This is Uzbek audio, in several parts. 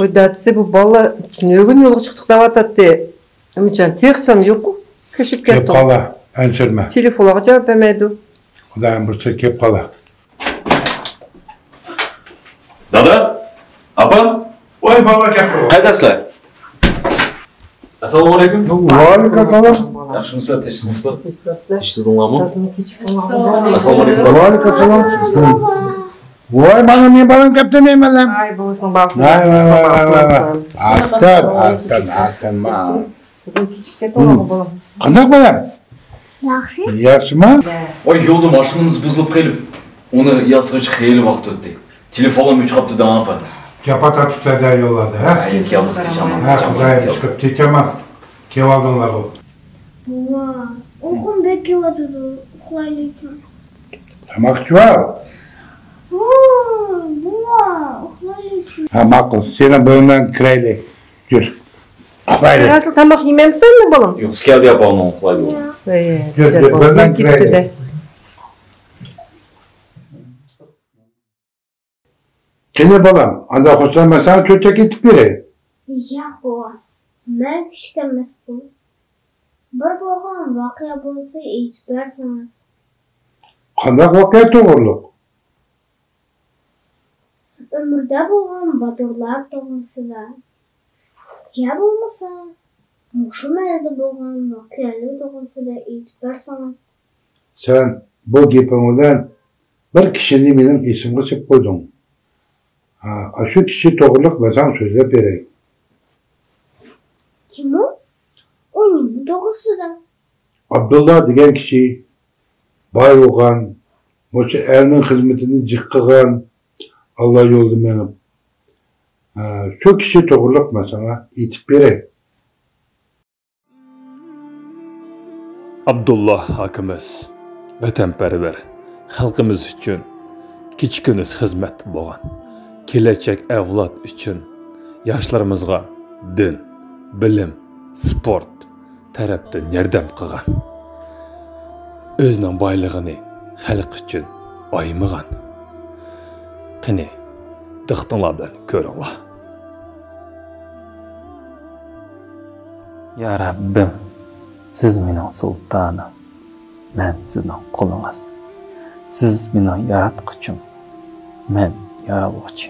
Ödətsi bu balla nögün yolu çıktık da vatattı. Ümücan tekçam yok mu? Köşüp Kep getdi. kala, ençirme. Telefona cevap vermedi. Kudayım bursa kep kala. Dada, apam, Oy baba kep kala. qaydasizlar? Assalomu alaykum. Aleykümselam. Yaxshimisizlar, tinchlikmisizlar? Tinchlikmi? Kızım küçük olan. Assalomu alaykum. Aleykümselam. Voy bana niye bana kep demeyim lan? Ay babasının babasının. Vay. Attan ma. Kızım küçük getdi olan balam. Qanday bolam? Yaxshi. Yaxshimi? Oy, yo'lda mashinamiz buzilib qolib, uni yasag'ich xeyli vaqt o'tdi. Telefonim o'chib qolibdi da apa. Kapat atıkta der yolladı ha? Ay, kelib techaman. Ha Kudayım çıkıp tekeman. Kev aldınlar bu. Buva. Uyqum bek kelyotidi. Uxlaylikmi? Tamakçı var. Buva, uxlaylikmi? Ha maqul. Senin bölümden kireyli. Yürü. Uxlayli. Asıl tamak yememsen mi balam? Yo'q, skalda yapolmam, uxlaydi. Gel, Balam ben gitti kireyli. de. Kendi balam. Anda hoşlanmasan kötü gidip biri. Yo'q, buva. Men kuchuk emasman. Bir bo'lgan voqea bo'lsa aytib bersangiz. Qanday voqea to'g'riliq? Umrda bo'lgan botirlar to'g'risida. Ya bo'lmasa, mushu malda bo'lgan voqealar to'g'risida aytib bersangiz. Sen bu gapimizdan bir kishini mening esimga solib qo'yding. Ha, shu kishi to'g'riliq bo'lsam so'zlab beray. Kim u? Uning to'g'risida. Abdullah degan kishi boy bo'lgan, o'sha elning xizmatini jiq qilgan, Alloh yo'lida menib. Shu kishi to'g'riliq masala aytib beray. Abdullah hakimiz, vatanparvar, xalqimiz uchun kechikuniz xizmat bo'lgan. Kelajak avlod uchun yoshlarimizga din, bilim, sport tarafdan yordam qilgan. O'zining boyligini xalq uchun oymagan. Qani, diqqatinglar bilan ko'ringlar. Ya Rabbim, siz mening sultanim, men sizning qulingiz. Siz mening yaratquchim, men yaralg'uchi.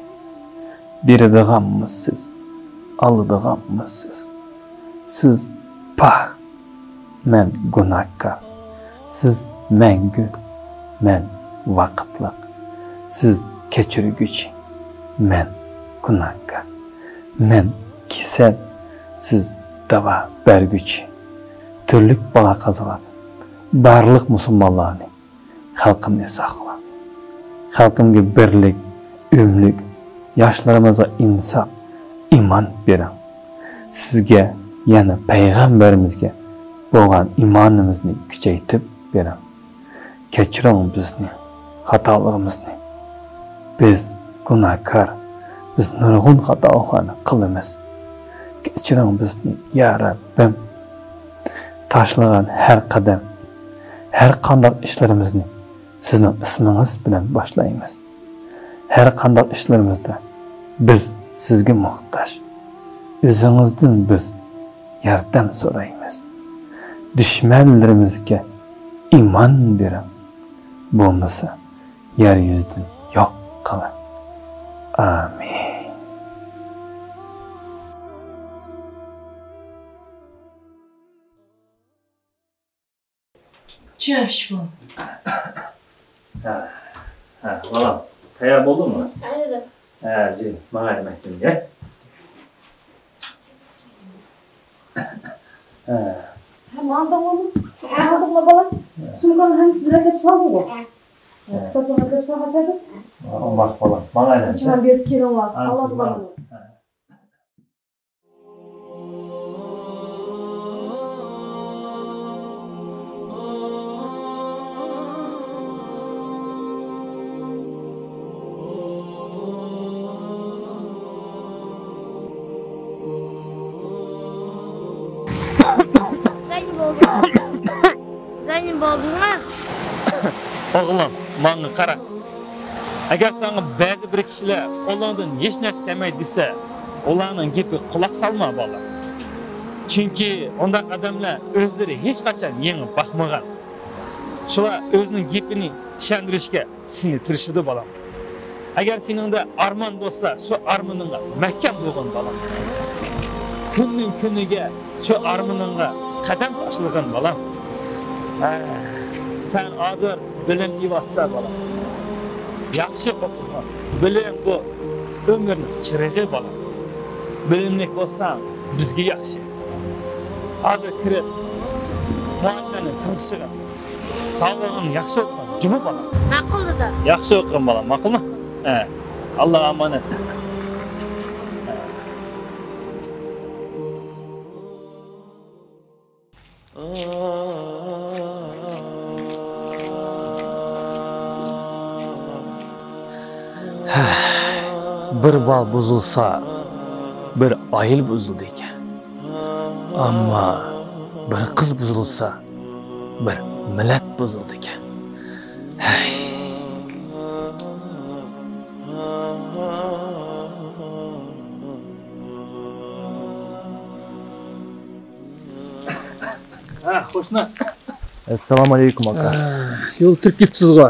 Beradiganmiz siz, oladiganmiz siz. Siz pak, men gunohkor. Siz mangu, men vaqtliq. Siz kechirguchi, men gunohkor. Men kasal, siz davo berguchi. Turlik bala qazilat. Barliq musulmonlarni, xalqimni saqla. Xalqimga birlik, umlik, yoshlarimizga insof, iymon bering. Sizga, yana payg'ambarimizga bo'lgan iymonimizni kuchaytirib bering. Kechiring bizni, xatoligimizni. Biz gunohkor, biz nurg'un xatolarni qilamiz. Kechiring bizni, ya Rabbim. Tashlagan har qadam, har qanday ishlarimizni sizning ismingiz bilan boshlaymiz. Har qanday ishlarimizda biz sizga muhtoj. O'zingizdan biz yordam so'raymiz. Dushmanlarimizga iymon bering. Bo'lmasa yer yuzidan yo'q qiling. Amin. Çaş bu. Ha, balam, tayyor bo'ldingmi? Ayda. Ha, jin, menga demakdimga. Hem aldığımı, aldığımı balam. Sumkanın hemisi direklep saldı bu. Kitaplarını direklep salmasaydı. Bak balam, menga aylandı. Çıkan bir kere olan. Allah duvarını. Zanim bo'ldingmi? O'g'lim, menga qara. Agar senga ba'zi bir kishilar qo'lingdan hech narsa kelmaydi desa, ularning gapi quloq solma bola. Chunki undaq odamlar o'zlari hech qachon yengib boqmagan. Shular o'zining gapini ishontirishga seni tirishadi bolam. Agar seningda armon bo'lsa, shu armoningga mahkam bo'lgin bolam. Kunning kuniga shu armoningga qadam tashlagan bolam. Sen hozir bilim yeyotsa bolam. Yaxshi o'qigan. Bilim bu ömürlük çırığı bolam. Bilimlik bo'lsang bizga yaxshi. Hozir kirib muallimning tinchig'i, sog'lig'ini yaxshi o'qigan, jumi bolam. Ma'qul dada. Yaxshi o'qigan bolam, ma'qulmi? Alloh omonat. Bir bal buzulsa, bir ayıl buzuldu ekan. Ammo bir qiz buzulsa, bir millat buzuldu ekan. Qo'shni. Assalomu alaykum aka. Yo'l turib ketibsiz-ku.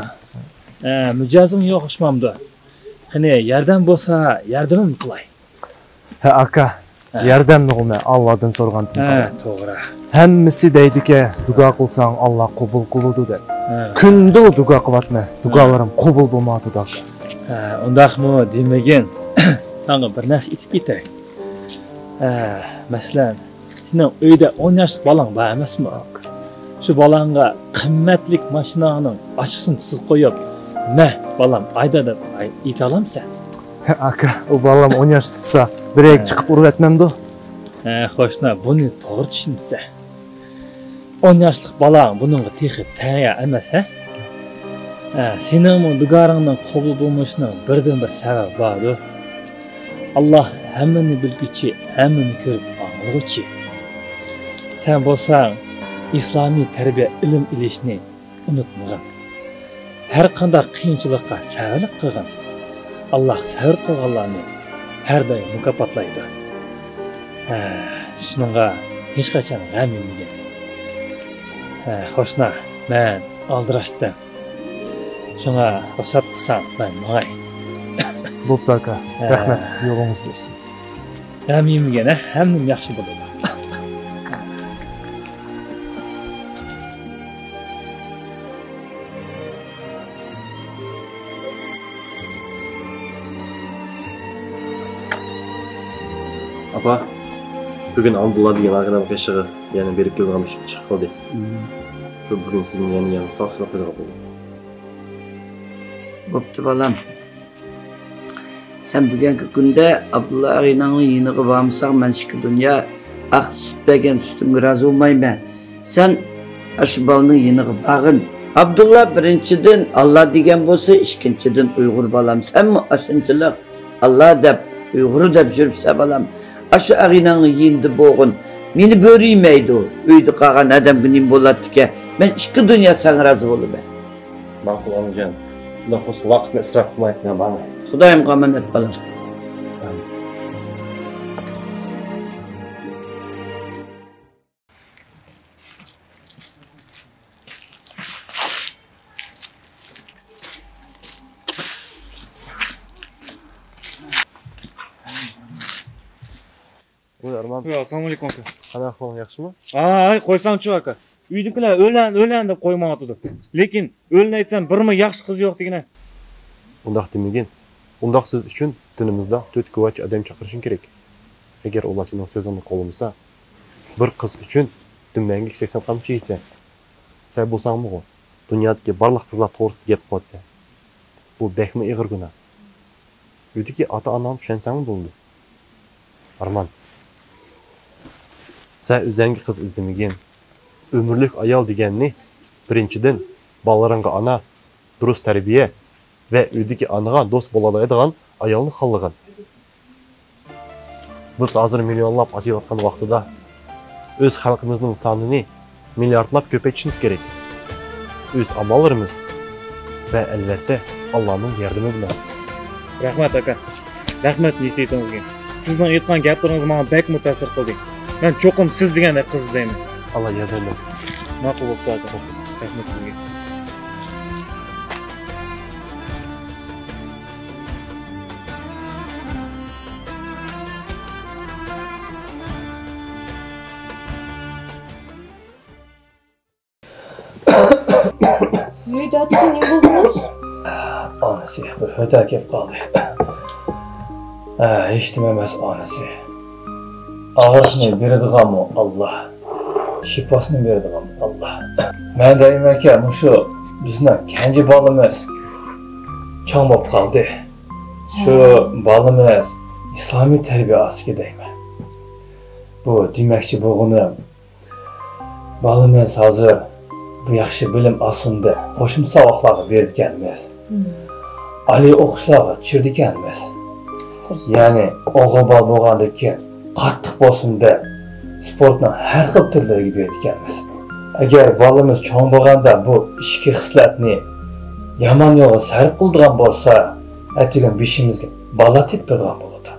Mijozim yo'q ishmamda. Qani yordam bo'lsa, yordamim qilay. Ha aka, yordamni qilma, Allohdan so'rgan. To'g'ri. Hammasi deydi-ki, duo qilsang Alloh qabul qiladi deb. Kunda duo qilyapman, duolarim qabul bo'lmadi aka. Undaqmi demagan. Senga bir narsa aytib ketay. Masalan, sening uyda 10 yoshlik bolang bor emasmi? Shu bolangga qimmatlik mashinaning ochiqchini tuzib qo'yib, "Meh, bolam, ayda" deb ayta olamsan? Aka, o bolam 10 yosh tutsa, birek chiqib urayotmamdi. Qo'shna, buni to'g'ri tushunsa. 10 yoshlik bolang buningga texib tayyor emas, ha? Sening dugoringning qabul bo'lmashining birdan-bir sababi bor. Alloh hammani bilguchi, hammani ko'rib anglag'uchi. Sen bo'lsang, islomiy tarbiya ilm ilishni unutmagan. Her qanday qiyinchilikqa sabrlik qilgan. Alloh sabr qilganlarni har doim mukofotlaydi. Shunga hech qachon g'am yemagan. Qo'shna, men aldirashdim. Shunga ruxsat qilsam, men mangay. Bo'pti aka, rahmat, yo'lingiz bo'lsin. G'am yemagan, hammam yaxshi bo'ladi. Apa, bugün Abdullah degan ag'anam qishig'i yana berib kelgan chiqib qoldi. Bugün sizning yana taqsir qilib qo'ydim. Bo'pti bolam. Sen bugungi kunda Abdullah ag'anangning yiniga bormasang, men shu dunyo aq sut bergan sutimga rozi bo'lmayman. Sen shu bolaning yiniga borgin. Abdullah birinchidan Alloh degan bo'lsa, ikkinchidan Uyg'ur bolam. Senmi ashunchalik Alloh deb, Uyg'ur deb yuribsan bolam. Aşı ağinanı yiyindi boğun. Meni börüymeydi o. Uydu qağan adam günim boladı ki. Ben iki dünya sana razı olum ben. Ma'qul onajon. Xudo xohlasa vaqtni isrof qilmayapman bana. Xudoyim qomonat bolam. Assalomu alaykum aka. Qanday ahvol, yaxshimi? Ay, qo'ysam-chi aka. Uydagilar o'lan deb qo'ymoqdi. Lekin o'lni aytsam, birma yaxshi qiz yo'q degina. Undaq demagin. Undaq so'z uchun dinimizda 4 guvoch odam chaqirishing kerak. Agar ular sening so'zingni qo'llamasa, bir qiz uchun dumbangi 80 qamchi yeysan. Sen bo'lsangmi, dunyodagi barliq qizlar to'g'risida gap qilsa, bu bekmi ig'ir gunoh. Uydagi ota-onam tushunsangmi bo'ldi. Arman. Sen o'zingga qiz izlamagin. Ömürlük ayol deganni birinchidan bolalarga ana, durust tarbiya va uydagi anaga do'st bo'laoladigan ayolni xohlagan. Biz hozir millionlab ajayotgan vaqtida o'z xalqimizning sonini milliardlab ko'paytirishimiz kerak. O'z amallarimiz va albatta Allohning yordami bilan. Rahmat aka. Rahmat nasihatingizga. Sizning aytgan gaplaringiz menga bek ta'sir qildi. Men cho'qim siz degandek qiz izlayman. Allah yordam bersin. Ma'qul bo'pti aka. Rahmat sizga. Uyda atışın ne buldunuz? Anası bir öte kep kaldı. Eshitmemez anası. Ağrısını beradigan mı Allah? Şifasını beradigan mı Allah? Men deyman ki, şu bizning kenji balimiz cho'ng bo'lib qoldi. Shu balimiz islomiy tarbiya ostiga deyman. Bu demoqchi bo'lganim, balimiz hozir bu yaxshi bilim olsinda qo'shimcha saboqlarga berganmiz. Ali o'qishlarga tushirganmiz. Ya'ni o'g'il bola bo'lgandan keyin qattiq bo'lsin-da sportning har xil turlariga berganmiz. Agar bolamiz cho'ng bo'lganda bu ichki hislatni yomon yo'lga sarf qildigan bo'lsa, aytgan beshimizga bola tepadigan bo'ladi.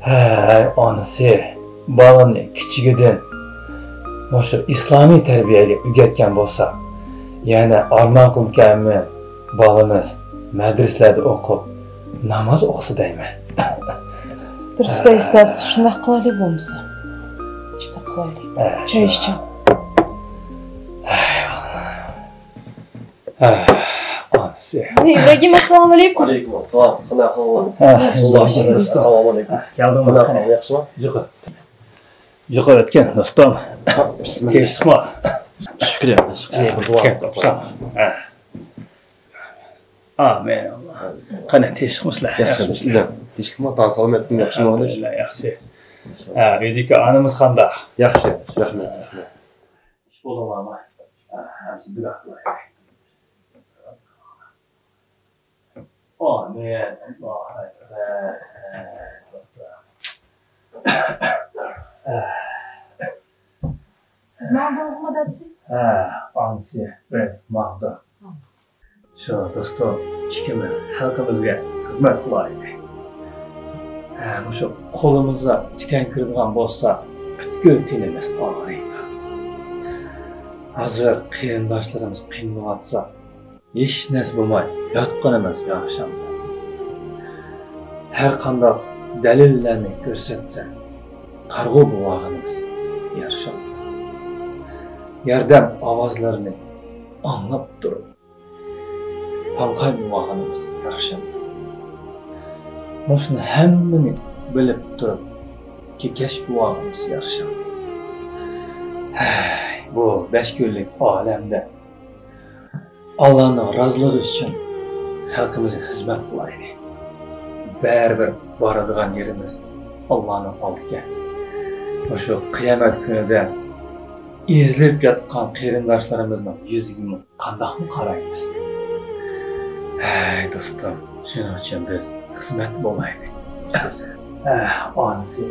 Hay, onasi bolani kichigidan o'sha islomiy tarbiyaga o'rgatgan bo'lsa, yana armon qilganmi bolamiz madraslarda o'qib, namoz o'qisa deyman. Durustay istasiz, shunday qilaylik bo'lmasa. İşte qilaylik. Choy iching. Onasi. Ibragim, assalomu alaykum. Alaykum assalom. Qanday ahvol? Assalomu alaykum. Keldingmi? Yaxshimi? Yo'q o'tgan do'stim. Tinchlikmi? Shukr ederim. Amin. Qanday tinchlikmisizlar? Yaxshimisizlar? Tinchlikmi? Tan salomatligim yaxshimi? Alhamdulillah, yaxshi. Uydagi onamiz qanday? Yaxshi, rahmat. Ish bo'lamanmi? Hamsi duo qilaylik. Amin. Siz mağdunuzmu dadisi? Onasi, biz mağdur. Shu do'stim, ikimiz xalqimizga xizmat qilaylik. Shu qo'limizga tikan kiradigan bo'lsa, butkul tinimiz og'riydi. Hozir qarindoshlarimiz qiynalsa, hech narsa bo'lmay yotqanimiz yaxshimi? Har qanday dalillarni ko'rsatsa, qarg'u bo'lganimiz yaxshimi? Yordam ovozlarini anlab turib, panqay bo'lganimiz yaxshimi? Mushni hammani bilib turib, kekash bo'lganimiz yaxshimi? Bu 5 kunlik olamda Allah'ın razılığı için halkımıza hizmet qilaylik. Baribir boradigan yerimiz Allah'ın oldiga. O'sha qiyomat kunida izlab yotgan qarindoshlarimizning yuziga qandoqmi qaraymiz? Hey do'stim, shuning uchun biz xizmat bo'laylik. Onasi,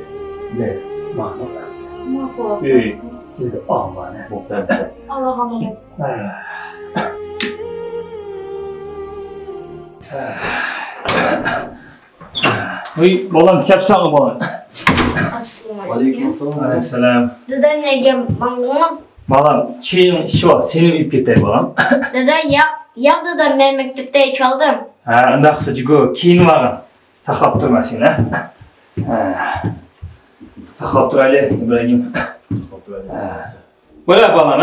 biz ma'nodamiz. Ma'qul. Sizga omonat bo'lsin. Allohga omonat. Uy, bolam kapsang'i bolam. Alaykum assalom. Assalom. Dada nega mang'imiz? Bolam, chiyin ishi bor, seni uyib ketay bolam. Dada yo'q dada, men maktabda chaldim. Unda qilsa jugo kiyinib olgin. Saqlab tur mashina. Saqlab turaylik, Ibragim. Saqlab turaylik. Bo'la bolam,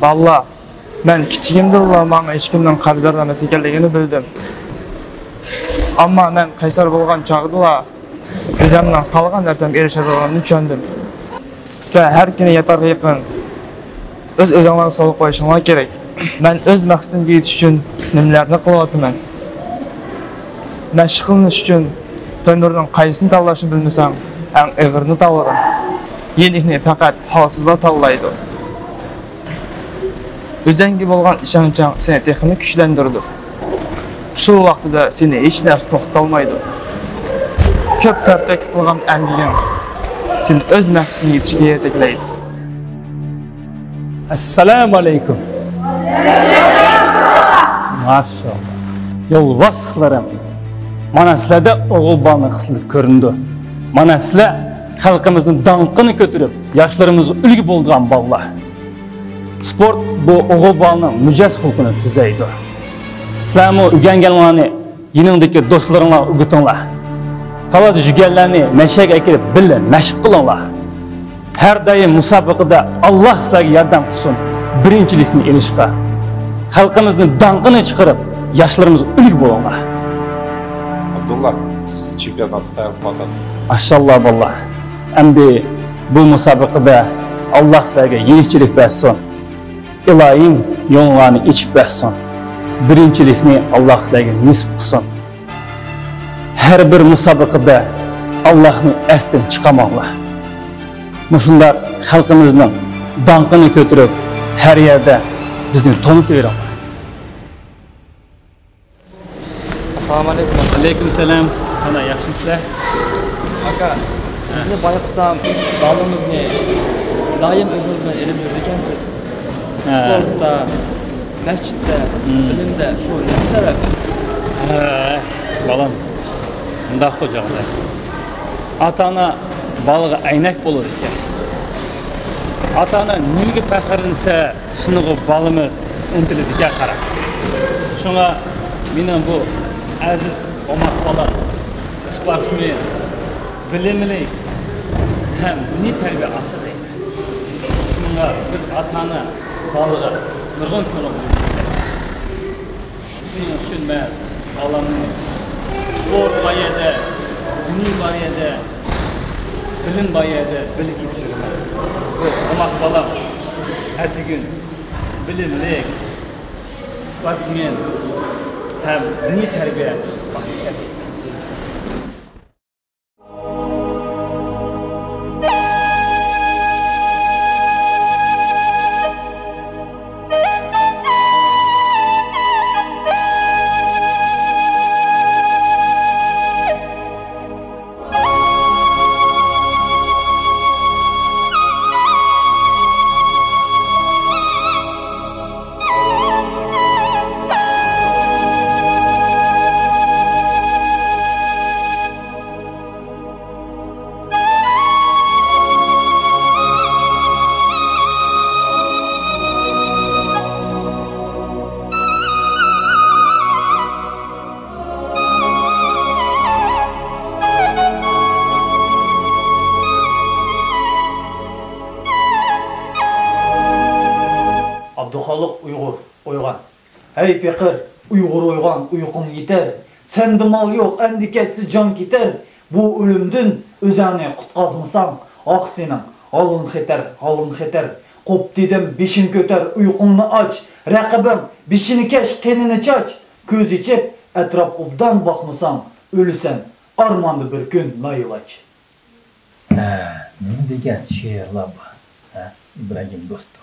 Valla ben kichigimda bana hech kimdan qarzdor emas ekanligini bildim. Ammo men qaysar bo'lgan chog'da o'zimdan qolgan narsamga erishadiganimni tushundim. Sizlar har kuni yatarga yaqin o'z-o'zinglarga sog'liq qo'yishinglar kerak. Men o'z maqsadimga yetish uchun nimalarni qilyapman? Mashq qilinish uchun tandirning qaysini tanlashni bilmasang, eng og'irini tanladim. Yenikni faqat holsizlar tanlaydi. O'zingga bo'lgan ishonching seni texnik kuchlantirdi. Shu vaqtida seni hech narsa to'xtatolmaydi. Ko'p tartib qilgan amging seni o'z maqsadingga yetishga yetaklaydi. Assalomu alaykum. Maşallah. Yolvaslarım. Mana sizlarda o'g'il bolani xislab ko'rindi. Mana sizlar xalqimizning danqini ko'tarib, yoshlarimizni ulgu bo'lgan bolalar. Sport bu o'g'il bolaning mujas xulqini tuzaydi. Sizlarmi o'rganganlarni yiningdagi do'stlaringlar o'rgatinglar. Talada juganlarni mashaqqa kelib birga mashq qilinglar. Har doim musobaqada Alloh sizlarga yordam qilsin. Birinchilikni elishga. Xalqimizning danqini chiqarib, yoshlarimiz ulgu bo'linglar. Abdullah, siz chempionatga tayyorlanmoqda. Maşallah vallah. Endi bu musobaqada Alloh sizlarga yengilchilik bersin. Ilohim yo'llarni ichib bersin. Birinchilikni Alloh sizlarga nasib qilsin. Har bir musobaqada Allohni esdan chiqamanglar. Mushundaq xalqimizning danqini ko'tarib, har yerda bizni tanıtıveringlar. Assalomu alaykum. Aleyküm selam. Ana yaxshimisizlar? Aka, sizni bayqasam, bolamizni doim o'zingiz bilan ilib yurgan ekansiz. Sportda, masjidda, bilimda shu nima sabab? Balam, bundoq xo'jaqlar. Ata-ona bolaga aynak bo'lar ekan. Ata-ona nimaga faxrlansa, shuniga bolamiz intiladiga qarab. Shunga mening bu aziz omat bola, sportsmen, bilimli ham diniy tarbiya asri. Shunga biz ata-ona bolaga nurg'un ko'ngil bo'lamiz. Shuning uchun men olamni sport bayada, diniy bayada, bilim bayada bilib yurishim. Bu omat bola ertagün bilimli sportsmen hem dini terbiye bahsediyor. Abduxalıq Uyğur, oyğan. Hey Pekir, Uyğur oyğan, uyqun yeter. Sende mal yok, endiketsiz can gider. Bu ölümdün özəni qutqazmısan, ah senin, alın xeter. Qop dedim, beşin köter, uyqunnu aç. Rəqibim, beşini keş, kenini çaç. Köz içip, etraf qubdan baxmısan, ölüsen, armandı bir gün layılaç. Nima degan she'rlar bor, İbrahim do'stim.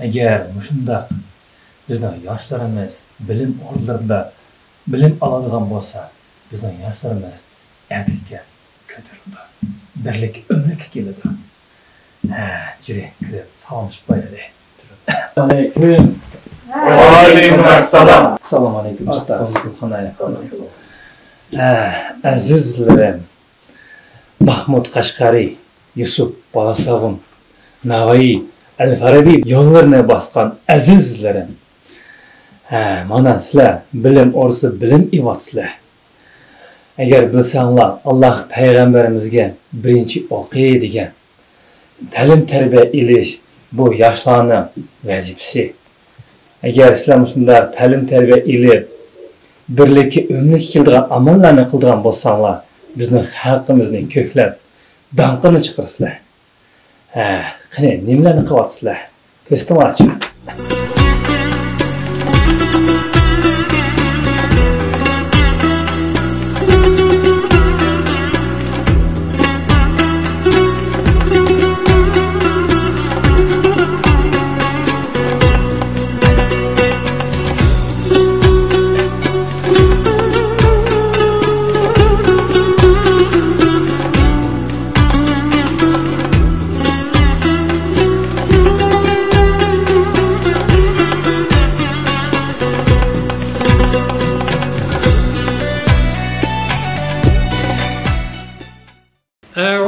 Agar mushundaq bizning yoshlarimiz bilim o'rnlarida bilim oladigan bo'lsa, bizning yoshlarimiz ertaga ko'tariladi. Birlik umrga keladi. Juring, kirib salomlashib qo'yaylik. Alaykum. Va alaykum assalom. Assalomu alaykum. Azizlarim, Mahmud Qashqari, Yusuf Balasag'un, Navoiy, Al-Farabi yo'llarini bosgan azizlarim. Mana sizlar bilim o'rsi bilim ivotsizlar. Agar bilsanglar, Alloh payg'ambarimizga birinchi o'qiy degan ta'lim tarbiya ilish bu yoshlarning vazifasi. Agar sizlar shunday ta'lim tarbiya ilib birlikka o'mlik keladigan amallarni qiladigan bo'lsanglar, bizning xalqimizni ko'klab danqini chiqarsizlar. Qani nimalarni qilyapsizlar? Ko'rsatmoqchi.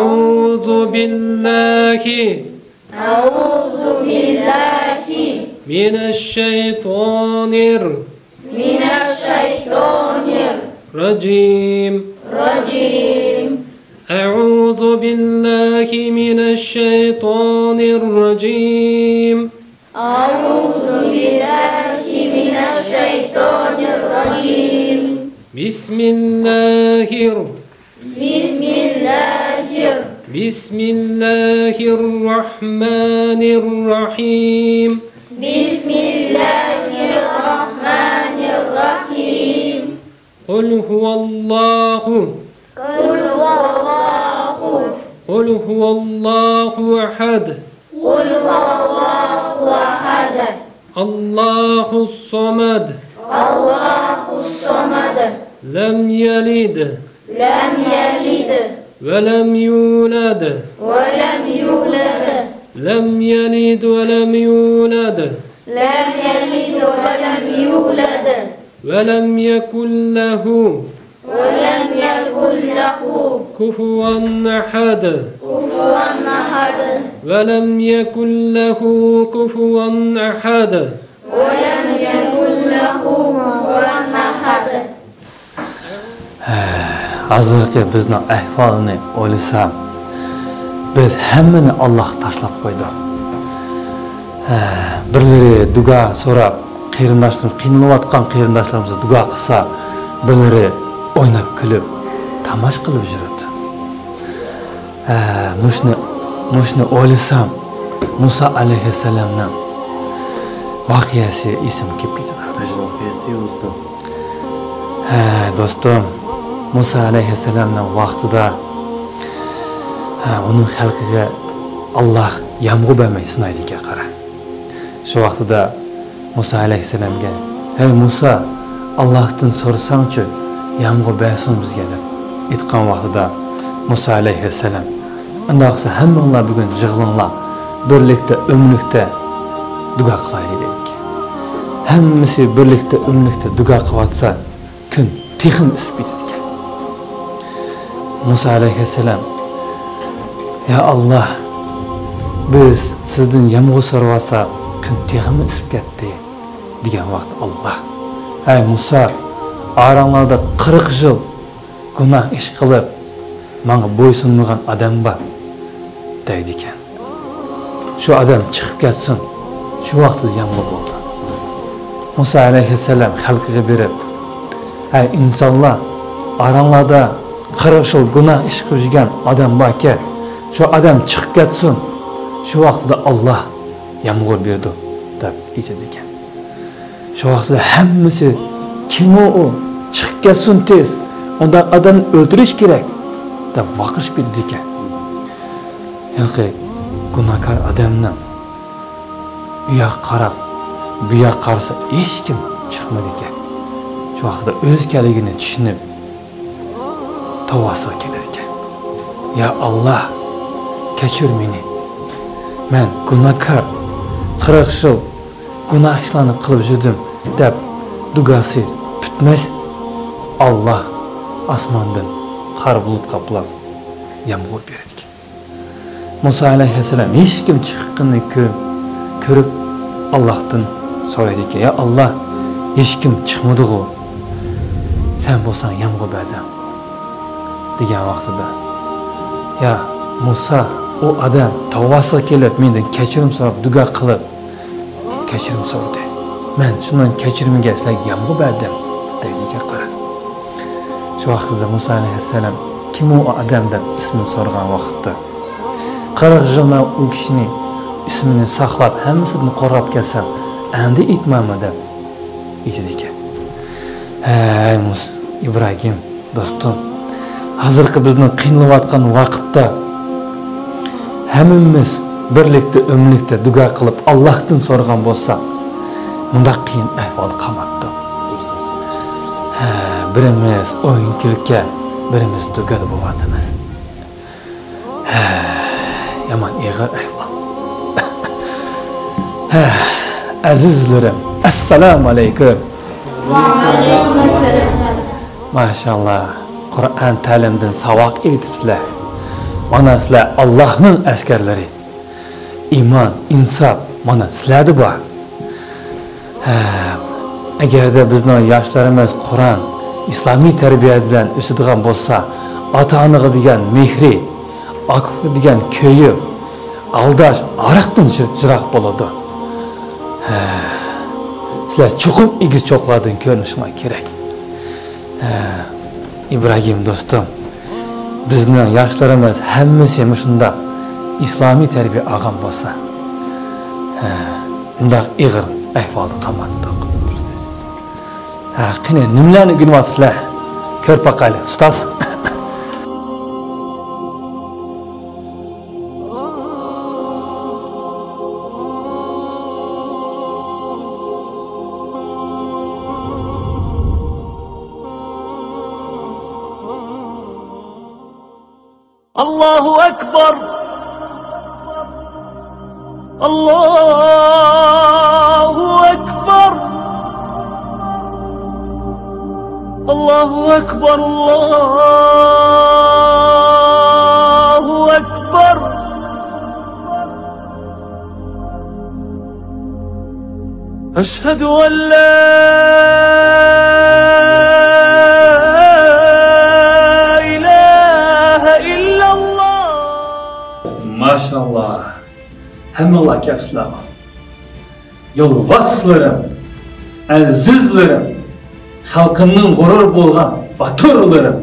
أعوذ بالله من الشيطان الرجيم أعوذ بالله من الشيطان الرجيم بسم الله الرحمن الرحيم قل هو الله أحد الله الصمد لم يلد ولم يولد لم يلد ولم يولد ولم يكن له كفوا أحد ولم يكن له كفوا أحد Hazırki bizning ahvolini o'ylasam, biz hammani Alloh tashlab qo'ydi. Birlari duo so'rab, qarindoshlarimiz qiynalayotgan qarindoshlarimiz duo qilsa, birlari o'ynab kulib, tamash qilib yuribdi. Mushni o'ylasam, Musa alayhissalomning voqeasi esimga kelib ketadi. Do'stim, Musa alayhissalomning vaqtida uning xalqiga Alloh yomg'ir bermay sinaydiga qara. Shu vaqtida Musa alayhissalomga: "Hey Musa, Allohdan so'rasang-chi, yomg'ir bersin bizga" deb aytgan vaqtida Musa alayhissalom: "Undaqsa hammanglar bugun yig'ilinglar, birlikda umlikda duo qilaylik" dedik. Hammasi birlikda umlikda duo qilyotsa, kun texim isib ketadi. Musa alayhissalom: "Ya Allah, biz sizdan yomg'ir so'rasa, kun texim isib ketdi" degan vaqt Allah: "Ey Musa, oranglarda 40 yil gunoh ish qilib, menga bo'ysunmagan odam bor" deydi ekan. Shu odam chiqib ketsin. Shu vaqtda yomg'ir bo'ldi. Musa alayhissalom xalqiga berib: "Ey insonlar, oranglarda 40 yil gunoh ish qilib yurgan odam borki, shu odam chiqib ketsin. Shu vaqtda Alloh yomg'ir berdi" deb aytadi ekan. Shu vaqtda hammasi kim u? Chiqib ketsin tez. Unda odamni o'ldirish kerak deb vaqirish berdi ekan. Yaqi gunohkor odamning u yoq qarab, bu yoq qarasa hech kim chiqmadi ekan. Shu vaqtda o'z keligini tushunib tavasiga keladi ekan. "Ya Allah, kechir meni. Men gunohkor 40 yil gunoh ishlarni qilib yurdim" deb duosi bitmas. Allah osmondan qor bulut qoplab yomg'ir berdi. Musa alayhissalom hech kim chiqqanini ko'rib Allohdan so'raydi ekan: "Ya Allah, hech kim chiqmadi-ku. Sen bo'lsang yomg'ir berding" degan vaqtida: "Ya Musa, o adam tavvasiga kelib mendan kechirim so'rab duo qilib kechirim so'radi. Men shundan kechirimga sizlarga yomg'u berdim deydiga qara. Shu vaqtda Musa alayhissalom kim o adam deb ismini so'ragan vaqtda 40 yil u kishining ismini saqlab hammasini qo'rab kelsam endi aytmayman deb aytdi ekan. Ey Musa İbrahim dostum, hozirgi bizni qiynayotgan vaqtda hammamiz birlikda umlikda duo qilib Allohdan so'ragan bo'lsak, bundaq qiyin ahvol qolmadi. Birimiz o'yin kulga, birimiz duoda bo'lyapmiz. Yaman ig'ir ahvol. Azizlarim, assalomu alaykum. Va alaykum assalom. Maşallah, Kur'an ta'limdan savoq etibsizlar. Mana sizlar Allohning askarlari. Iymon, insof mana sizlarda bor. Agarda bizning yoshlarimiz Qur'on, islomiy tarbiyadan o'sadigan bo'lsa, ota-onaga degan mehri, aka degan ko'yi, aldash, ariqdan jiroq bo'ladi. Sizlar chuqur egiz cho'qlardan ko'rinishinglar kerak. İbrahim dostum, bizning yoshlarimiz hammasi shunda islomiy tarbiya olgan bo'lsa, bundaq ig'ir ahvolda qolmadi. Qani nimalarni o'rganyapsizlar? Ko'r paqali, ustoz. Allahu Ekber, Allahu Ekber, Allahu Ekber, Allahu Ekber. Eşhedü en la Maşallah, hammalar kapsizlar. Yo'lboshchilarim, azizlarim, xalqimning g'urur bo'lgan baturlarim.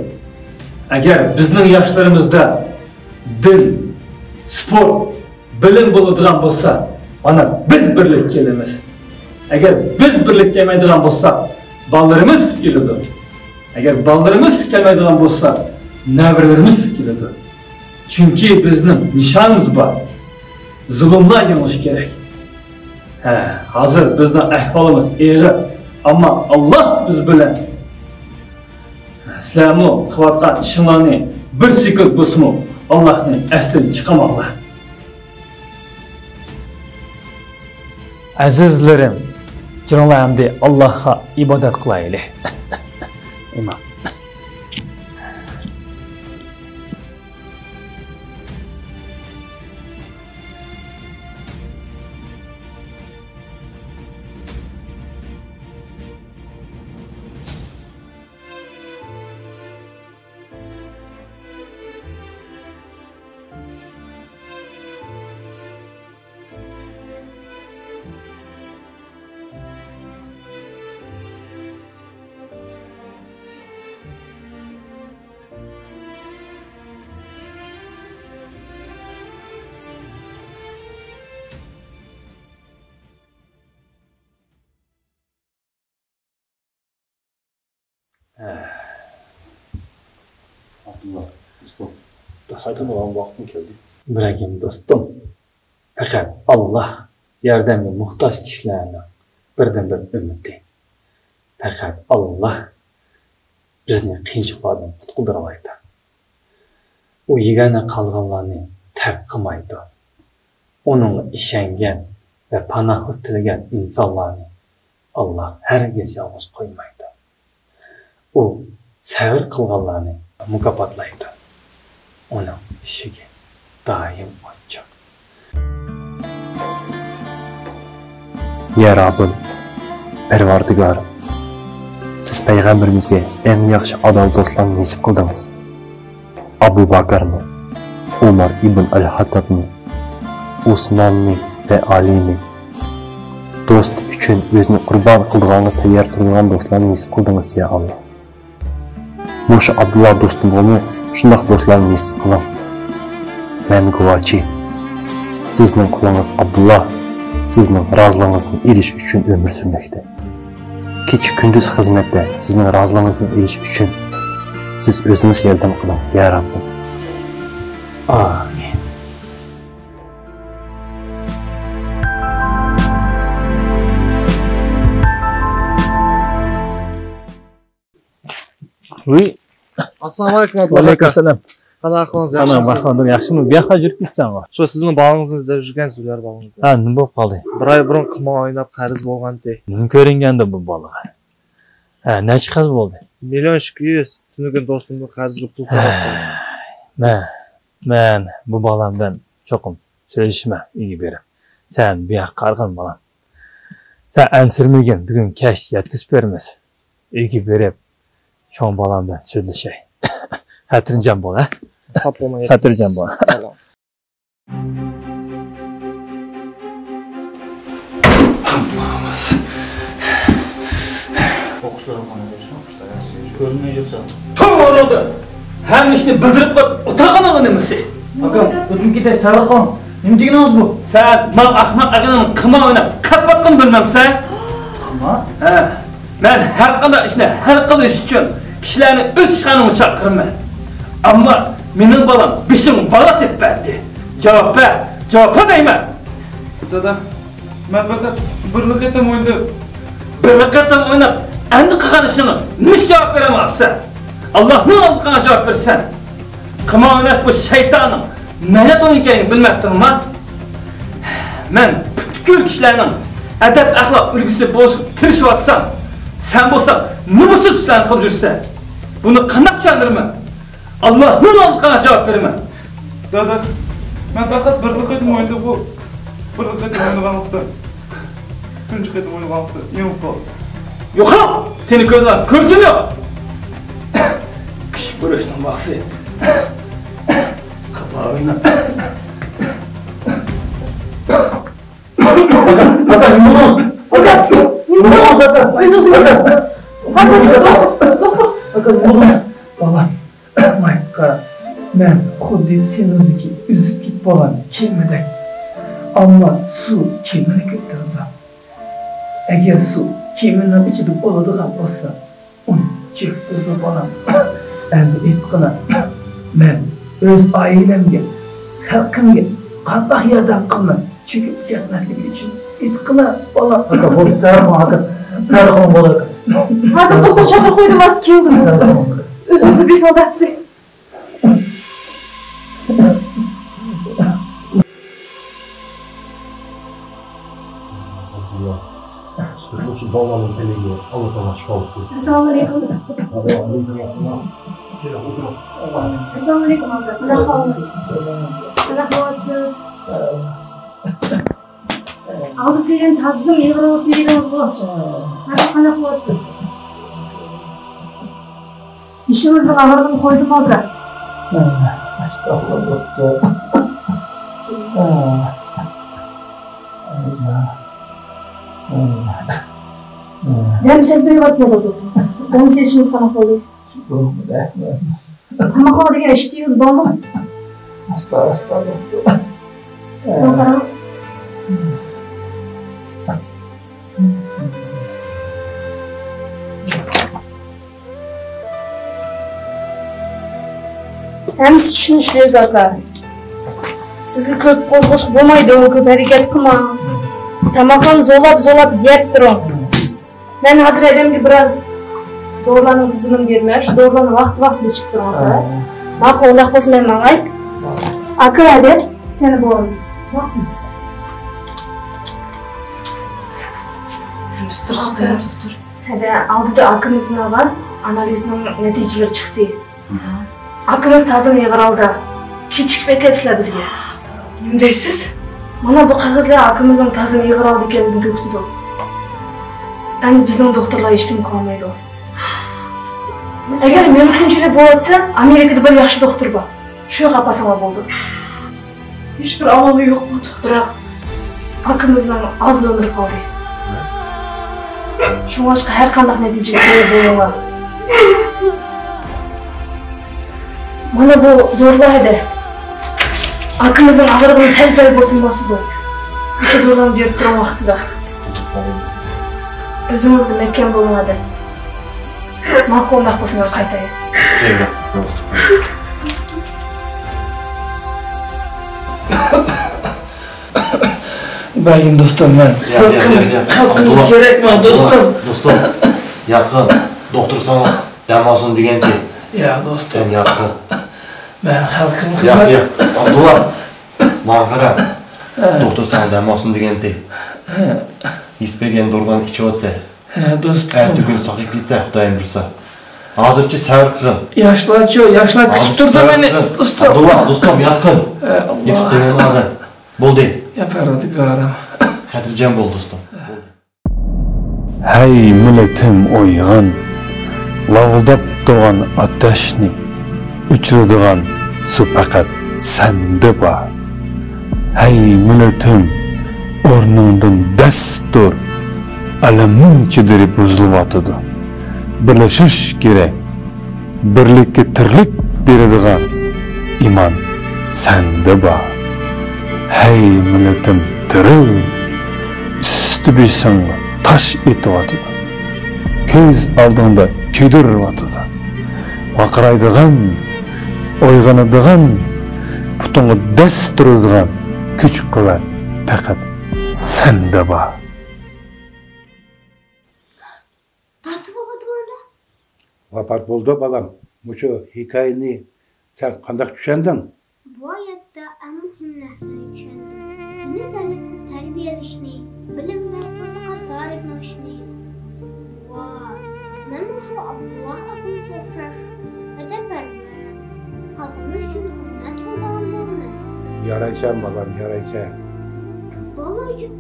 Agar bizning yoshlarimizda din, sport, bilim bo'ladigan bo'lsa, mana biz birlik kelamiz. Agar biz birlik kelmaydigan bo'lsak, bolalarimiz keladi. Agar bolalarimiz kelmaydigan bo'lsa, navralarimiz keladi. Çünkü bizning nishonimiz bor. Zulmlar yenilishi kerak. Hozir bizning ahvolimiz og'ir, ammo Alloh biz bilan. Sizlarni qilayotgan ishinglarni bir sekund bo'lsa, Allohning aslidan chiqamoqlar. Azizlarim, janolamda Allohga ibodat qilaylik. Imom. Abdullah, dostum, saytın olan vaktin geldi. İbrahim dostum, fakat Allah yardımga muhtaç kişilerine birden bir ümidi. Fakat Allah bizni qiyinchiliklardan qutqizib olaydi. U yegana qolganlarni tark qilmaydi. Onun ishongan va panohlik tilagan insonlarni Allah hargiz yolg'iz qo'ymaydi. U sabr qilganlarni mukofotlaydi. Onun eshigi doim ochiq. Ya Rabbim, Parvardigorim, siz payg'ambarimizga eng yaxshi adol do'stlarni nasib qildingiz. Abu Bakrni, Umar ibn al-Hattabni, Osmanni ve Ali'ni do'st uchun o'zini qurbon qilganga tayyor turgan do'stlarni nasib qildingiz ya Alloh. Mushu Abdullah do'stimni shundoq do'stlarni nasib qiling. Men guvochi. Sizning qulingiz Abdullah sizning roziligingizni erish uchun umr sürmekte. Kecha kunduz xizmatda sizning roziligingizni erish uchun siz o'zingiz yordam qiling ya Rabbim. Amin. Oui. Assalomu alaykum Abdulla. Alaykum. Qanaqa ahvolingiz? Ana, baxodir, yaxshimi? Bu yoqqa yurib ketsanmi? Shu sizning bog'ingizni izlab yurgan Zulyar bog'ingiz. Ha, nima bo'lib qoldi? Bir oy burun qimor o'ynab qarz bo'lganda. Nima ko'ringanda bu bolaga? Ha, necha qarz bo'ldi? 1,200,000. Tunugun do'stimga qarzga pul so'rab. Men bu bolamdan cho'qim söyleshma uyga berib. Sen bu yoqqa qarg'in bolam. Sen ansirmagin, bugun kash yetkazib beramiz. Uyga berib, cho'ng bolamdan söyleshay. Xatirjam bo'l, ha? Xatirjam bo'l. To'g'ri oldi. Hamma ishni bildirib qo'yib, o'tirg'anig'i nimasi? Aka, biznikida Saraqon. Nima deganingiz bu? Sen men ahmoq aganam qimor o'ynab, kasbat qilib bilmamsan? Qimor? Ha. Men har qanday ishni hal qilish uchun kishilarni o'z ishxonamga chaqirman. Ammo mening bolam beshing bola tepadi. Javob deyman. Dada, men faqat bir qatam o'ynab, endi qilgan ishini nima javob beramayapsan? Allohning oldiga javob bersan. Qimor o'ynab bu shaytonning nima ekanligini bilmabdimmi? Men butkul kishilarning adab axloq ulgusi bo'lishga tirishyapsam, sen bo'lsang nimasiz ishlarni qilib yursan? Buni qanday tushundirman? Allohning oldiga javob beraman. Dada, men faqat bir qatam o'ynab bu. Bir qatam o'ynagan vaqtda. Kunchi qatam o'ynagan vaqtda yo'q qoldi. Yo'q, seni ko'zim yo'q. Kish bo'lishning vaqti. Qapa o'yna. Men xuddi tenizga uzib ketib qolgan kemaday. Ammo suv kemani ko'tardi. Agar suv kemaning ichida bo'ladigan bo'lsa, uni cho'ktirdi bolam. Endi aytqina, men o'z oilamga, xalqimga qanday yordam qilaman? Cho'kib ketmasligi uchun aytqina bolam. Aka, bu Saraqon bola. Hozir doktor chaqirib qo'ydim, hozir keldim. O'zingizni besoldatsiz. Şu bağlamın teleği Allah'tan şifa olsun. Assalomu alaykum. Assalomu alaykum aka. Qanaqa holsiz? Qanaqa holsiz? Olib kelgan tazim yig'irib berdingiz-ku. Hozir qanaqa holsiz? İşinizin ağırlığını koydum aka. Hem sesleri bakmadı oldunuz. Onun seçimiz kanak oluyor. Kanak oldu gene işitiyoruz bana mı? Hasta. Bakalım. Hem düşünüşleri aka. Sizga ko'p qo'zg'ish bo'lmaydi, ko'p harakat qilmang. Tamaqni zo'lab yeb turing. Men hozir adamga biroz dorilarning tizimini berman. Shu dorilarni vaqt-vaqtida ichib turing aka. Ma'qul, undaq bo'lsa men mang'ay. Aka deb seni bo'laman. Turibdi, doktor. Hada oldida akamizni olgan analizning natijalari chiqdi. Akamiz tazim yig'iraldi. Kechikib kelibsizlar bizga. Nima deysiz? Mana bu qog'ozlar akamizning tazim yig'iraldi ekanligini ko'rsatdi. Endi bizning doktorlar hech nima qilmaydi. Agar mumkinchilik bo'lsa, Amerikada bir yaxshi doktor bor. Shu yoqqa pasama bo'ldi. Hiçbir amalı yok mu doktora? Akımızdan az ömür kaldı. Şu başka her kandak netice boyunla. Bana bu zorlaydı. Akımızdan ağırlığını sel bolsun basıdı. Bir şey doğrudan diyor duran vakti da. Özümüzde mekken bulunmadı. Mahkumdak bolsunlar kaytayı. Bayım dostum ben. Halkım gerek mi dostum? Dostum, yatqın. Doktor sana dam olsun degandi. Ya dostum. Sen yatqın. Ben halkım hizmet... Yat. Abdullah. Bana qara. Doktor sana dam olsun degandi. İspegen doğrudan içib otsa. Dostum. Ertesi gün saqib ketsa, Xudayım bursa. Hozircha sabr qilgin. Yaşlar kutub turdi beni dostum. Abdullah, dostum yatqın. Yetib degani og'in. Bo'ldi. Ya Parvardigorim. Xotirjam bo'l dostum. Hey milletim oygan, lavıldap doğan ateşni, uçurduğan su fakat sende var. Hey milletim, ornundan destur, alemin çidiri buzulmatıdı. Birleşiş gerek, birlikte tirlik beradigan iman sende var. Hey milletim diril, üstü bir sana taş etivatıdı. Köz aldığında köydürüvatıdı. Vakıraydıgan, oyganıdıgan, putungu des durduğun küçük kılar fakat sende var. Nasıl vafat oldu? Vafat oldu balam. Muşu hikayeni sen kandak düşendin? Bu hayatta en mühim narsani tushundim. Dini tarbiyalashni, bilim va sportga tariflashni. Voy, men shu Abdulloh akamga o'xshash vatanparvar, xalqimiz uchun xizmat qilgan bo'laman. Yaraysan balam, yaraysan. Bolalar uchun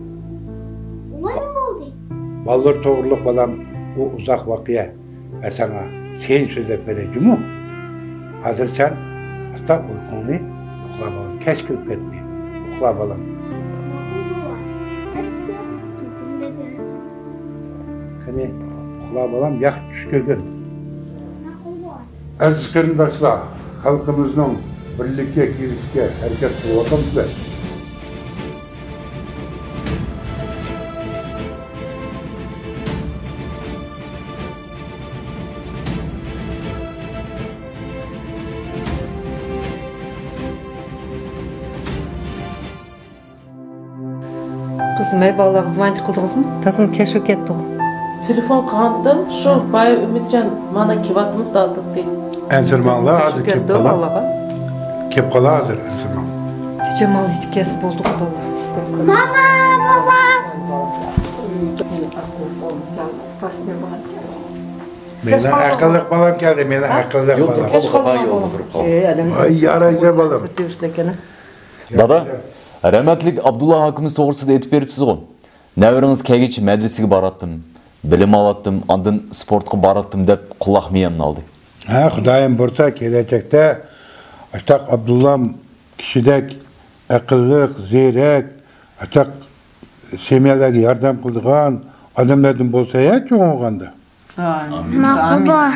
olay mı bo'ldi? Baldır toğırlık balam o uzak vakiye ve sana sen sözle vereceğim mi? Hazır sen hatta uykunu uxla balam, keşkil ketdi. Uxla balam. Kani uxla balam, yak düşkөгün. Aziz qarindoshlar, xalqimizning birlikka kelishga harakat qilyapmizlar. Kızım ey bağla звонить qildingiz mı? Tasın keşke ketdi. Telefon qildim, şu bay Ümitcan mana kevatimiz da dedi. Ensirmanlar hadi kep qala. Kep qala hazır ensirman. Kecha mal yetib kesib bo'ldi bala. Mama, Meni aqlliq balam keldi, meni aqlliq balam. Ay yaraysa balam. Dada, rahmetlik Abdullah Hakimiz toğrusida etip beripsiz gon. Näwiriňiz kegiç medresege barattım, bilim alattım, andın sportqa barattım dep kulak miyamni aldı. Ha, Xudayım bursa kelajekde atak Abdullah kişidek aqlliq, zeyrek, atak semiyalarga yordam qildigan odamlardan bolsa ya cho'ng'anda. Maqulba.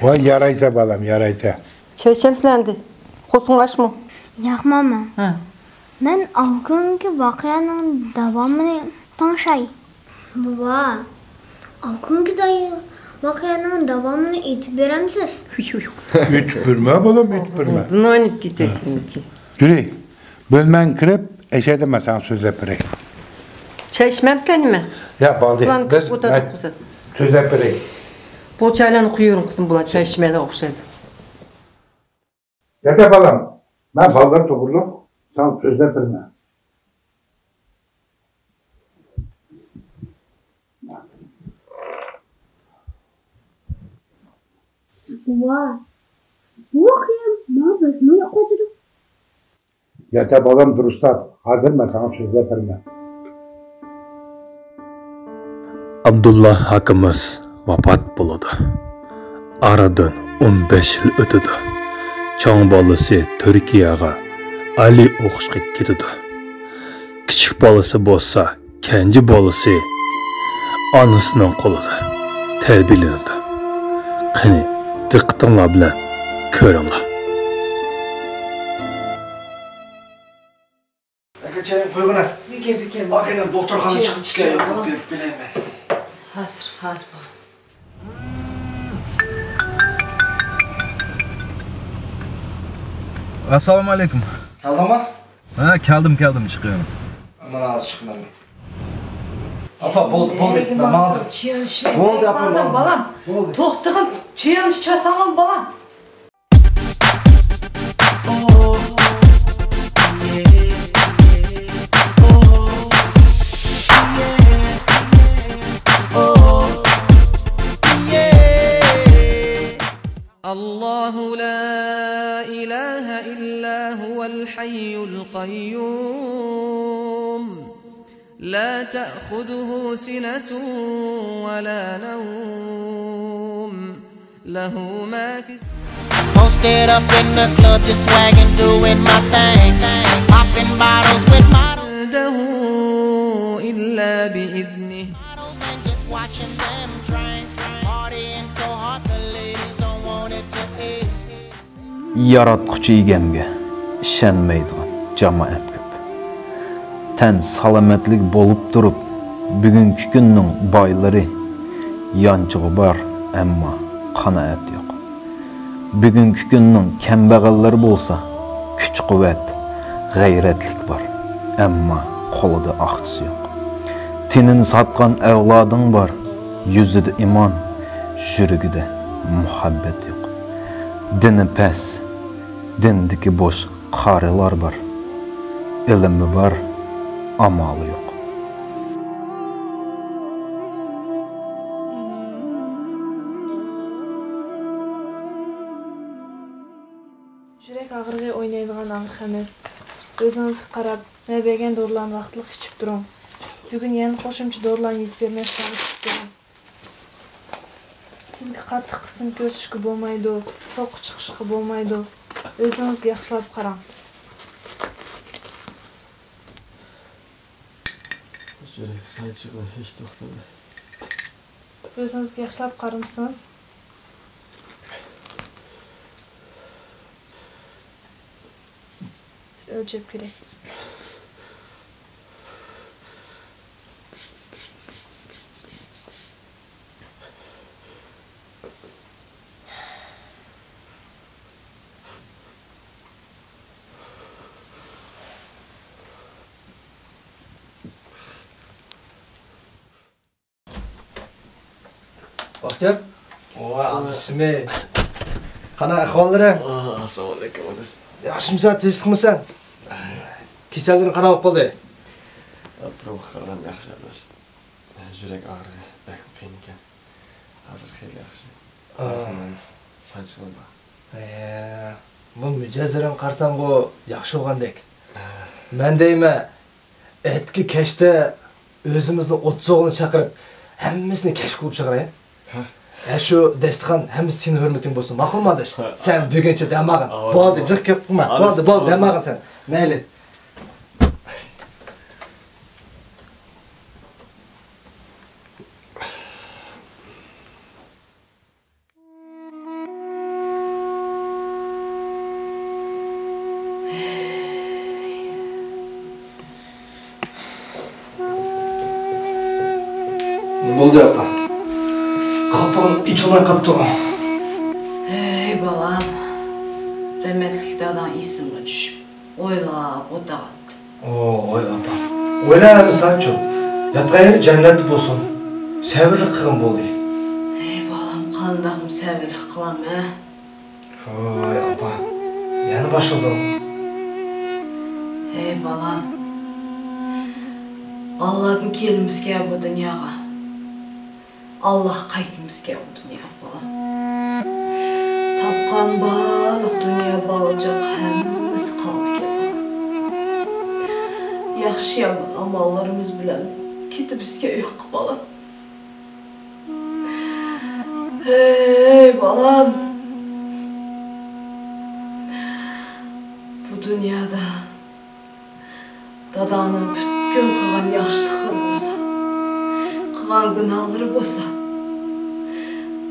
Voy yaraysa balam, yaraysa. Çay içemsizlendi. Qo'sing ochmi? Yo'q mama. Men avgungi voqeaning davomini tanışay. Baba, avgungi voqeaning davomini aytib beramsiz? Aytib berma balam, aytib berma. Dinlanib ketesin ki. Yuri, bölmen kirib, eşedime sen sözlep berey. Çay içmemsizlendi Ya baldi, biz sözlep berey. Bu çaylarni quyuyorum kızım bular çay içmeye o'xshaydi. Yata balam, ben ballar to'g'riliq, sen sözlep berme. Baba, bu voqea bana bizni yo'qotdi. Yata balam durustab, hazır mı sana sözlep berme. Abdullah Hakimiz vafat bo'ladi. Aradan 15 yil o'tdi. Cho'ng bolasi Turkiyaga Ali o'qishga ketadi. Kichik bolasi bo'lsa, kenji bolasi onasining qo'lida tarbiyalanadi. Qani, diqqatinglar bilan ko'ringlar. Çayım koyuna. Büke. Bakayım doktorxona chiqib ishlaydi, berib bilayman. Hazır bol. Assalomu alaykum. Keldingmi? Ha, keldim chiqıyorum. Mana hozir chiqdim. Apa, bo'ldi. Men aldım. Çiyanışmayın. Bo'ldi, apa, Balam, balam. To'xtag'in, çiyanish chasaman balam. الله لا إله إلا هو الحي القيوم لا تأخذه سنة ولا نوم له ما في Posted up in the club, just swagging, doing my thing, popping bottles with models. إلا بإذنه. Just watching them drink, partying so hard the ladies don't want it to end. Yaratquchi egamga ishonmaydigan jamoat ko'p. Tan salomatlik bo'lib turib, bugungi kunning boylari yanchig'i bor, ammo qanoat yo'q. Bugungi kunning kambag'allari bo'lsa, kuch-quvvat, g'ayratlik bor, ammo qo'lida aqchisi yo'q. Tinini satgan avloding bor, yuzida imon, yuragida muhabbat yo'q. Dini pes, dindiki boş qarilar var. Ilmi var, amali yo'q. Жүрек ağrığı oynaydigan ağrı emas. Özünüzge qarab, men bergen dorilarni vaqtliq ichib turing. Bugun yana qo'shimcha dorilarni yuz bermasdan ichib turing. Sizga qattiq qism ko'rsatishga bo'lmaydi, so'qqa chiqishga bo'lmaydi. O'zingizga yaxshilab qarang. Жүрек санчыгы hech to'xtamadi. O'zingizga yaxshilab qaramsiz? Ölçüp gerek. Baxtiyor? Oy, adisimi. Qana ahvollari? Assalomu alaykum, adis. Yaxshimisan, tinchlikmisan? Kasalliging qana bo'lib qoldi? Proxaram yaxshi emas. Yurak og'rig'i, bak qiyin ekan. Hozir xeyli yaxshi. Azmans sanchig'im bor. Bu mijozlaring qarasam bu yaxshi bo'lgandek. Men deyman, etki kechda o'zimizni 30 o'g'lini chaqirib, hammasini kesh qilib chiqaray. Shu dasturxon hammasi sening hurmating bo'lsin. Ma'qulmi adash? Sen buguncha damag'in. Bo'ldi, jiq gap qilma. Bo'ldi, damag'in sen. Mayli. Ne oldu apa? Kapım içime kaptı. Ey balam, rahmetlik dadan isime düşüp, oylap odagatdı. Oy apa. Oylama sancho. Yatgan yeri cennet olsun. Sabırlık kılın boldu. Ey balam, qandağım sabırlık kılam ha? Oy apa. Yana başladım. Ey balam, Allah'ın kelmizge bu dünyaga. Allah qaytmizge bu dünyaga balam. Tapqan barliq dünya balacaq hammasi qaldı ki balam. Yaxşı yaman amallarımız bilan ketib bizga yo'q balam. Hey balam. Bu dünyada Şulan günahları bolsa,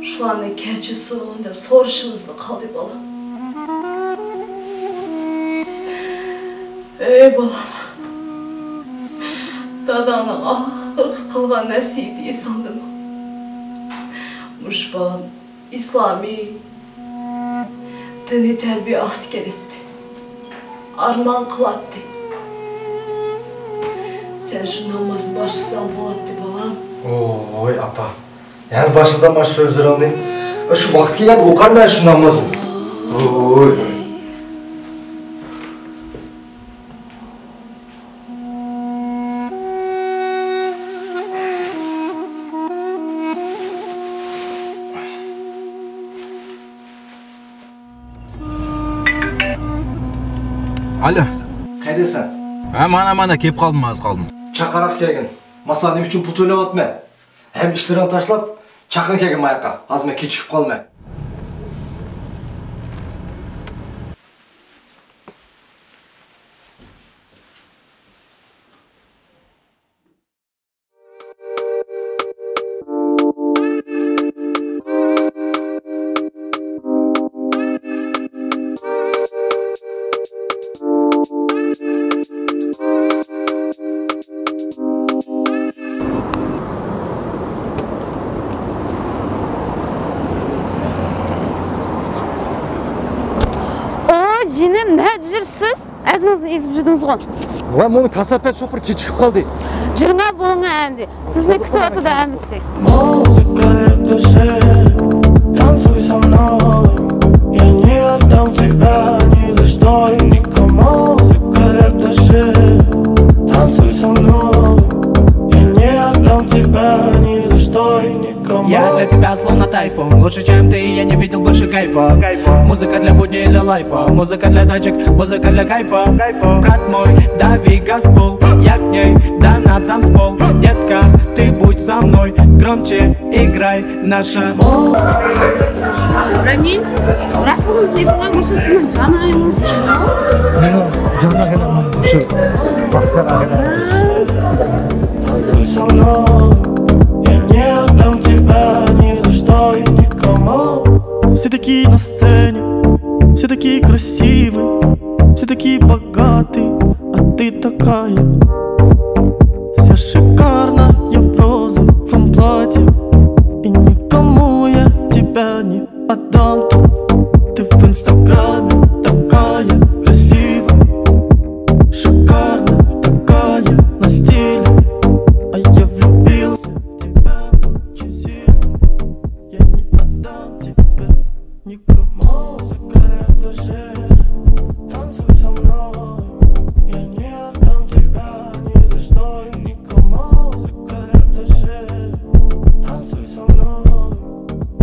şulanı keçisin dep soruşumuzda kaldı balam. Ey balam, dadana ahırkı kılgan nesiydi sandım. Muş balam, İslami, dini terbiye asker etti. Arman kılattı. Sen şu namazı başlasan bolattı balam. Oy apa. Yani başından baş sözler alayım. Şu vakti geldi okar ben şu namazı. Oy. Alo. Qaydasan? Ha, mana kep qaldım, az qaldım. Chaqaraq kelgin. Masalan uchun pul to'layapman. Hem ishlarni tashlab, chaqin kelgin mayaqqa. Azma kechikib qolma. Jinim, ne жүрсіз? Әзімізді езіп жүрдіңіз ғой. Ulan bunu kasapet şoför keçikip kaldı. Жүріңа болыңа әнді. Сізді күтіп отыда әмісі. Танцуй со мной, я не отдам тебя ни за что и никому. Музыка лет души. Танцуй со мной, я не отдам тебя ни за что и никому. Я для тебя словно тайфун, лучше чем ты, я не видел больше кайфа. Музыка для будни или лайфа, музыка для тачек, музыка для кайфа. Брат мой, дави газ в пол, я к ней, да на танцпол. Детка, ты будь со мной, громче играй наша. Рамин, расылыңыз не болған мұшы сіздің жан айыңыз екен? Менің жан айым мұшы бақтар айым. Танцуй со мной, я не отдам тебя ни за что и никому. Все такие на сцене, все такие красивые, все такие богатые, а ты такая вся шикарная в розовом платье. И никому я тебя не отдам. Ты в инстаграме такая красивая, шикарная такая на стиле. А я влюбился в тебя очень сильно. Я не отдам тебя никому. Музыка для души. Танцуй со мной, я не отдам тебя ни за что и никому. Музыка для души. Танцуй со мной,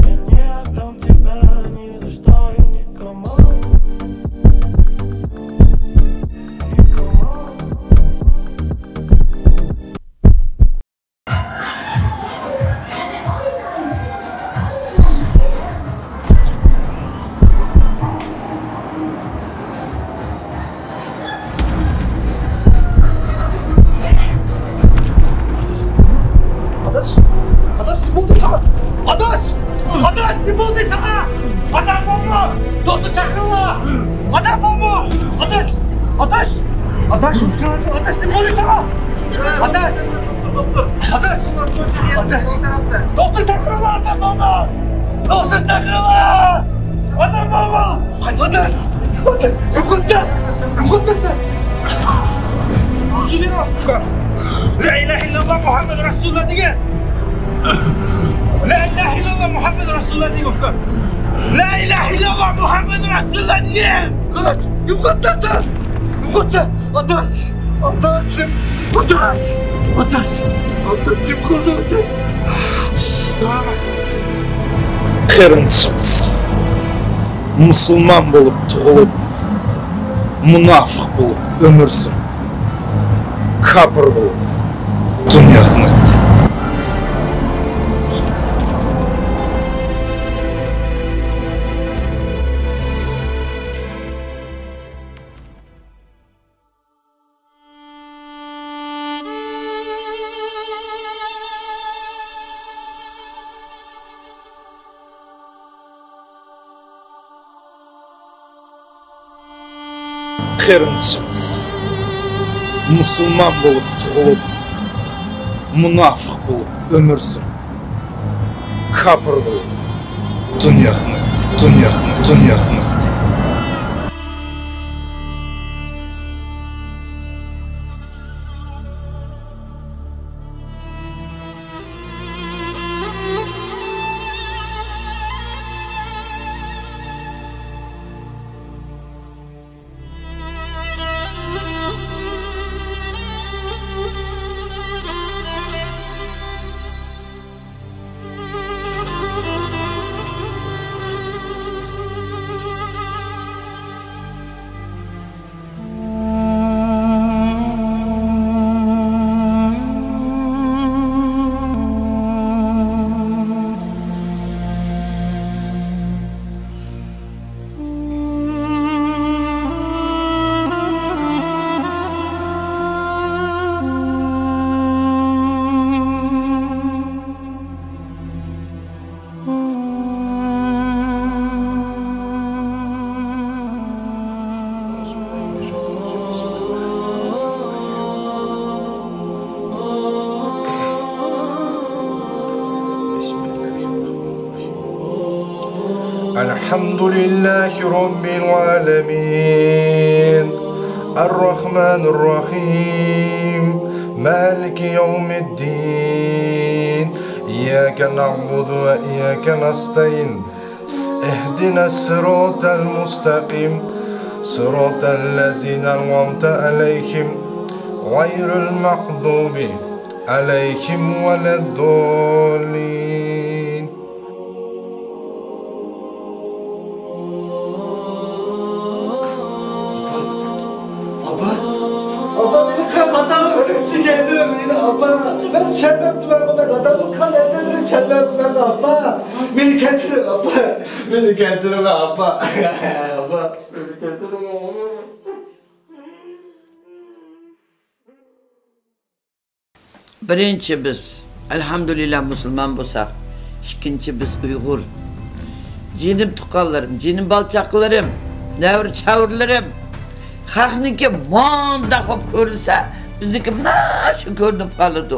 я не отдам тебя ни за что и никому. Adaş ne buldu sana? Adaş ne buldu sana? Adam bomba! Dostu çakırla! Adam bomba! Adaş ne buldu sana? Adaş! Dostu çakırla adam bomba! Dostu çakırla! Adam bomba! Adaş! Yumkutacağım! Su bir Afrika! La ilahe illallah Muhammed Resulullah diye! La ilahe illallah Muhammed Resulullah diye Ufka! La ilahe illallah Muhammed Resulullah diye! Kılıç! Yumkutacağım! Adaş! Yumkutacağım! Kırınçımız. Musulman bolup tuğulup, münafık bolup ömürsün. Kapır bolup dünyasını. qerindishimiz musulmon bo'lib tug'ilib, munofiq bo'lib umr surib, kafir bo'lib dunyoni الحمد لله رب العالمين الرحمن الرحيم مالك يوم الدين إياك نعبد وإياك نستعين اهدنا الصراط المستقيم صراط الذين أنعمت عليهم غير المغضوب عليهم ولا الضالين. Abba beni kapatana öylesi geldirin beni abba. Ben çellöptüm ben adamın kan esedini çellöptüm abba. Beni getirin abba. Beni getirin abba. Abba beni getirin abba. Birinchi biz elhamdülillah musulmon bo'lsak, ikkinchi biz Uyg'ur. Jinim tuqqanlarim, jinim balchaqlarim, davr chavrlarim. Xalqniki monda xo'p ko'rilsa, bizniki mana shu ko'rinib qoladi.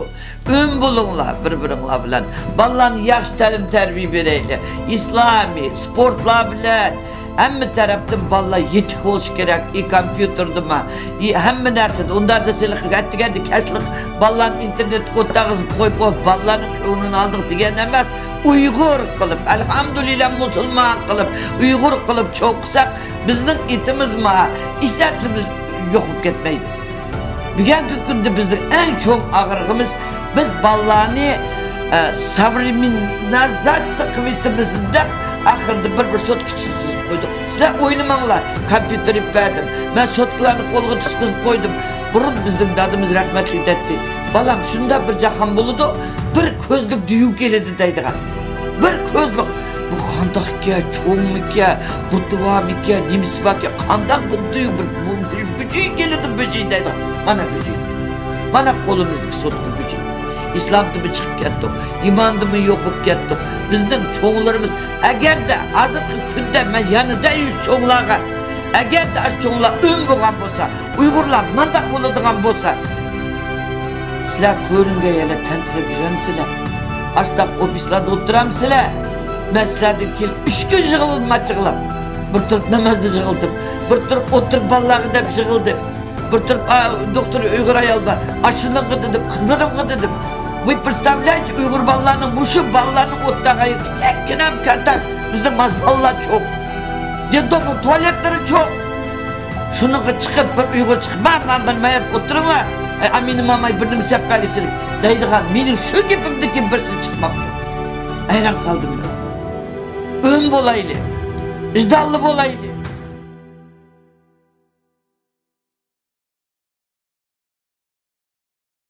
Bo'linglar bir-biringlar bilan. Bolalarni yaxshi ta'lim tarbiya beraylik. Islomiy, sportlar bilan hamma tarafdan bolalar yetuk bo'lishi kerak. Kompyuterdimi, hamma narsada. Unda desak, g'attiganda kashlik bolalarni internetga o'tkazib qo'yib, bolalarning ko'nglini oldik degan emas. Uyg'ur qilib, elhamdülillah musulmon qilib, Uyg'ur qilib cho'qsak, bizning itimizmi, ishlarsimiz yo'qib ketmaydi. Bugungi kunda bizning eng cho'ng og'rig'imiz biz bolalarni savremennizatsiya qilibmizda oxirida bir sotka tutib qo'ydik. Sizlar o'ylamanglar, kompyuter berdim. Men sotkalarni qo'lga tutib qo'ydim. Burun bizning dadimiz rahmatli dedi. Balam shunda bir jahon bo'ladi, bir ko'zlik duyuq keladi deydigan. Bir ko'zlik bu qandoqga, cho'ngmiga, butuvamiga, nimsibaka, qandoq bu duyuq bir buji keladi buji deydi. Mana buji. Mana qo'limizdagi sotka buji. İslamdimi chiqib ketdi, iymondimi yo'qib ketdi. Bizning cho'nglarimiz agarda hozirgi kunda men yanida yuz cho'nglarga agarda cho'nglar bo'lgan bo'lsa, Uyg'urlar mandaq bo'ladigan bo'lsa, sizlar ko'ringa yana tantirib juramsizlar. Ashtaq ofislarda o'tiramsizlar. Men sizlardan kelib 3 kun yig'ilmachiqlab, bir turib namozda yig'ildim, bir turib o'tirib bolalarga deb yig'ildim. Bir turib doktor Uyg'ur ayolga ashilingga dedim, qizlarimga dedim. Вы представляете, Uyg'ur bolalarning mushu bolalarning o'tdagi kichkina katar bizning mazallar cho'q. Dedimmi tualetlari cho'q. Shunga chiqib bir Uyg'ur chiqib, men bilmayap o'tiringlar. Amini mamay bir nima sappagichilik deydigan, mening shu gapimdagi birsi chiqmabdi. Hayron qoldim men. Bo'layli. Vijdonli bo'layli.